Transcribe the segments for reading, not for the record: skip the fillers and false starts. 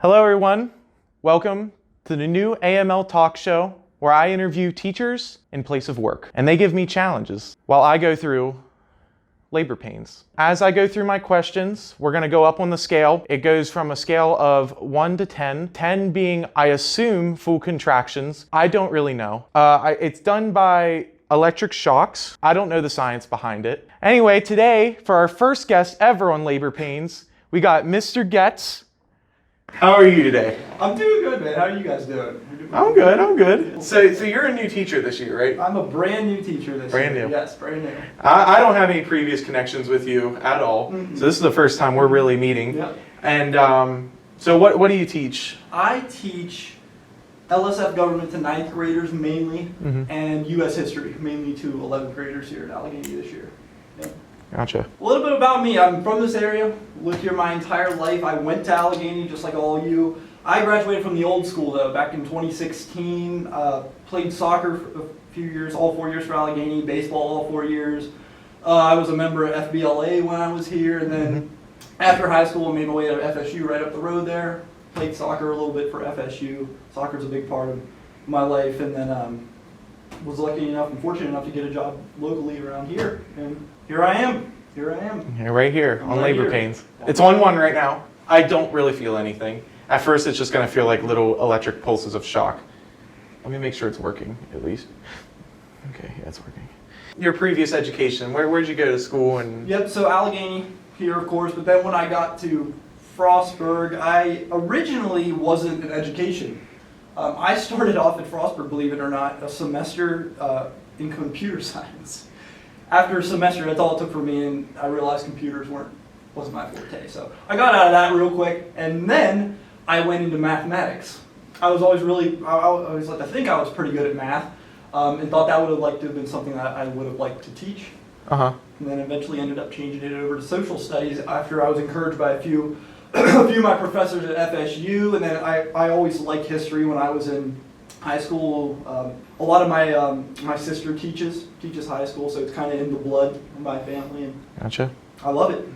Hello everyone, welcome to the new AML talk show where I interview teachers in place of work and they give me challenges while I go through labor pains. As I go through my questions, we're going to go up on the scale. It goes from a scale of 1 to 10, 10 being I assume full contractions. I don't really know. It's done by electric shocks. I don't know the science behind it. Anyway, today for our first guest ever on labor pains, we got Mr. Getz. How are you today? I'm doing good, man. How are you guys doing? I'm good. So you're a new teacher this year, right? I'm a brand new teacher this year. Brand new. Yes, brand new. I don't have any previous connections with you at all. Mm-hmm. So this is the first time we're really meeting. Yep. And so what do you teach? I teach LSF government to 9th graders mainly, and U.S. history mainly to 11th graders here at Allegheny this year. Yeah. Gotcha. A little bit about me. I'm from this area, lived here my entire life. I went to Allegheny just like all of you. I graduated from the old school though, back in 2016. Played soccer for a few years, all 4 years for Allegheny, baseball all 4 years. I was a member of FBLA when I was here, and then after high school I made my way to FSU right up the road there. Played soccer a little bit for FSU. Soccer's a big part of my life, and then was lucky enough and fortunate enough to get a job locally around here. And here I am. Yeah, right here I'm on right labor here. pains. It's on 1 right now. I don't really feel anything. At first it's just going to feel like little electric pulses of shock. Let me make sure it's working at least. Okay, yeah, it's working. Your previous education, where'd you go to school? And Yep, so Allegheny here, of course, but then when I got to Frostburg, I originally wasn't in education. I started off at Frostburg, believe it or not, a semester in computer science. After a semester, that's all it took for me, and I realized computers wasn't my forte. So I got out of that real quick, and then I went into mathematics. I was always I always liked to think I was pretty good at math, and thought that would have liked to have been something that I would have liked to teach. And then eventually ended up changing it over to social studies after I was encouraged by a few of my professors at FSU, and then I always liked history when I was in high school. A lot of my sister teaches high school, so it's kind of in the blood in my family, and Gotcha. I love it.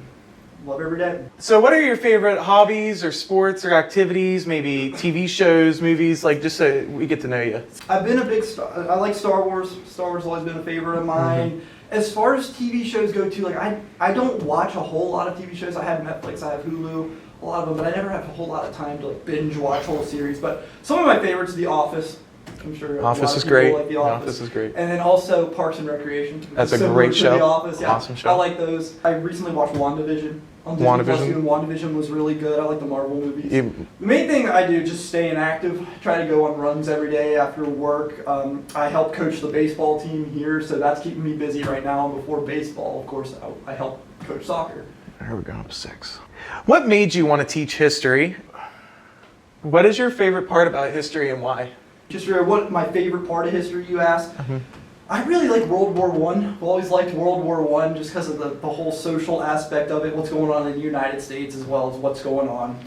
Love every day. So what are your favorite hobbies or sports or activities, maybe TV shows, movies, like just so we get to know you? I've been a big I like Star Wars. Star Wars has always been a favorite of mine. As far as TV shows go too, like I don't watch a whole lot of TV shows. I have Netflix, I have Hulu, a lot of them, but I never have a whole lot of time to like binge watch whole series. But some of my favorites, The Office. I'm sure Office is people great. like The Office. is great. And then also Parks and Recreation. That's a Similar great to show. The Office, yeah. Awesome show. I like those. I recently watched WandaVision. On Disney Plus, WandaVision? even WandaVision was really good. I like the Marvel movies. You, The main thing I do is just staying active. Try to go on runs every day after work. I help coach the baseball team here, so that's keeping me busy right now. And before baseball, of course, I help coach soccer. Here we go, up 6. What made you want to teach history? What is your favorite part about history and why? Just what my favorite part of history, you asked? I really like World War I. I've always liked World War I just because of the whole social aspect of it, what's going on in the United States as well as what's going on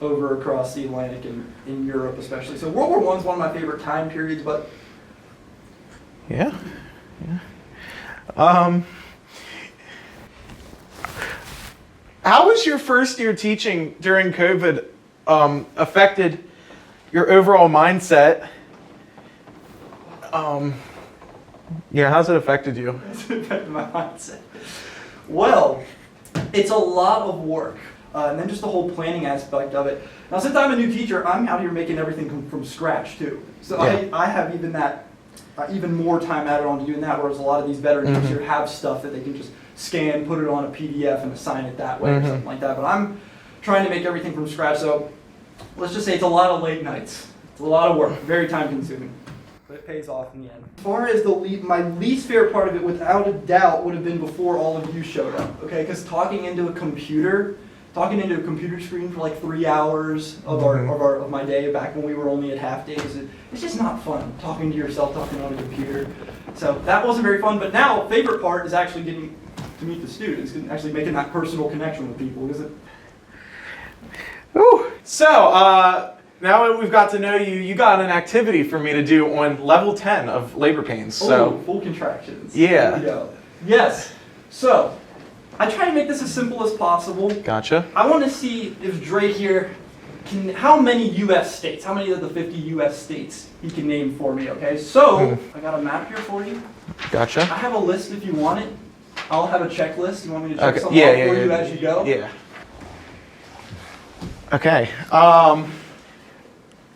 over across the Atlantic and in Europe especially. So World War I is one of my favorite time periods, but Yeah. How was your first year teaching during COVID affected your overall mindset? Yeah, how's it affected you? It's affected my mindset. Well, it's a lot of work. And then just the whole planning aspect of it. Now, since I'm a new teacher, I'm out here making everything from scratch too. So Yeah. I have even more time added on to doing that, whereas a lot of these veteran teachers here have stuff that they can just scan, put it on a PDF, and assign it that way or something like that. But I'm trying to make everything from scratch. So let's just say it's a lot of late nights. It's a lot of work, very time consuming. But it pays off in the end. As far as my least favorite part of it, without a doubt, would have been before all of you showed up. Okay, because talking into a computer screen for like 3 hours of my day back when we were only at half days, it's just not fun talking to yourself, talking on a computer. So that wasn't very fun. But now, favorite part is actually getting to meet the students and actually making that personal connection with people. So, now that we've got to know you, you got an activity for me to do on level 10 of labor pains. So, full contractions. Yeah. There we go. Yes. So, I try to make this as simple as possible. Gotcha. I want to see if Dre here how many U.S. states? How many of the 50 U.S. states he can name for me? Okay, so I got a map here for you. Gotcha. I have a list if you want it. I'll have a checklist. You want me to check Okay. something off for you as you go? Yeah. Okay. All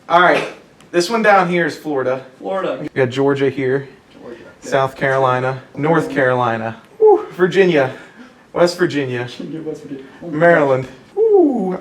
right. This one down here is Florida. Florida. We got Georgia here. Georgia. South Carolina. North Carolina. Woo, Virginia. West Virginia. West Virginia. Maryland. Woo,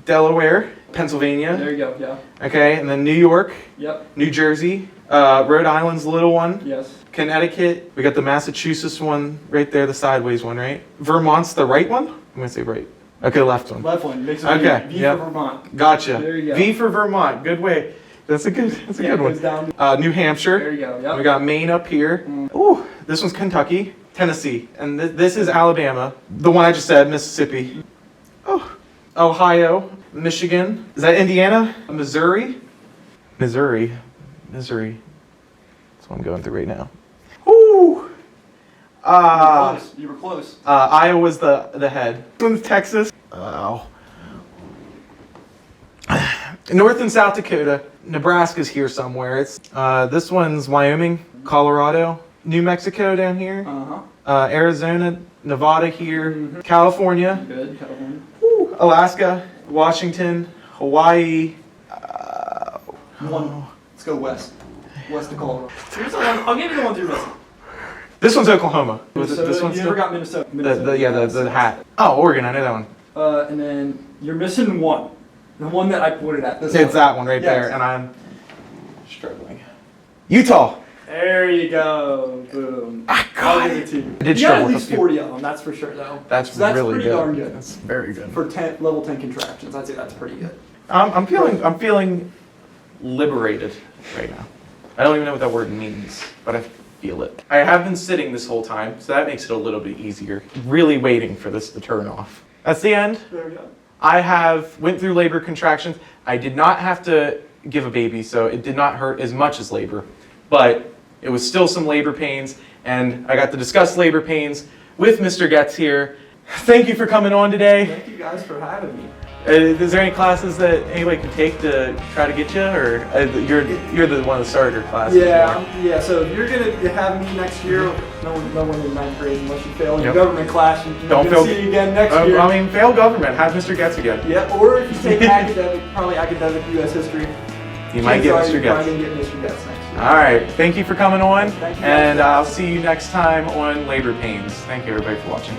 Delaware. Pennsylvania. There you go. Yeah. Okay. And then New York. Yep. New Jersey. Rhode Island's the little one. Yes. Connecticut. We got the Massachusetts one right there, the sideways one, right? Vermont's the right one? I'm going to say right. Okay, left one. Left one. Makes it Okay, V yep. for Vermont. Gotcha. There you go. V for Vermont. Good way. That's a good It one. goes down. New Hampshire. There you go. Yep. We got Maine up here. Ooh, this one's Kentucky. Tennessee. And this is Alabama. The one I just said, Mississippi. Oh, Ohio. Michigan. Is that Indiana? Missouri? Missouri. That's what I'm going through right now. Ooh. You were close. Iowa's the head. This one's Texas. Oh. North and South Dakota. Nebraska's here somewhere. It's this one's Wyoming, Colorado, New Mexico down here, Arizona, Nevada here, California, Good. California. Woo, Alaska, Washington, Hawaii. Let's go west. West of Colorado. Here's the one. I'll give you the ones you're missing. This one's Oklahoma. Minnesota, This one's you never got Minnesota. the hat. Oh, Oregon. I know that one. And then you're missing one. The one that I pointed at. This It's one. that one right Yes. there, and I'm struggling. Utah. There you go. Boom. I I'll got give it. it to you. I did You got struggle at with least a few. 40 of them. That's for sure, though. That's So that's really pretty good. darn good. That's very good. For level 10 contractions, I'd say that's pretty good. I'm feeling liberated right now. I don't even know what that word means, but I feel it. I have been sitting this whole time, so that makes it a little bit easier. Really waiting for this to turn off. That's the end. There we go. I went through labor contractions. I did not have to give a baby, so it did not hurt as much as labor, but it was still some labor pains, and I got to discuss labor pains with Mr. Getz here. Thank you for coming on today. Thank you guys for having me. Is there any classes that anybody could take to try to get you, or you're the one of the starter classes? Yeah. So if you're gonna have me next year, no one in ninth grade unless you fail your government class. And Don't you're fail. gonna see you again next year. I mean, fail government. Have Mr. Getz again. Yeah. Or if you take academic, probably academic U.S. history. You might get Mr. You're Getz. probably gonna get Mr. Getz next year. All right. Thank you for coming on, Thank you. and I'll see you next time on labor pains. Thank you, everybody, for watching.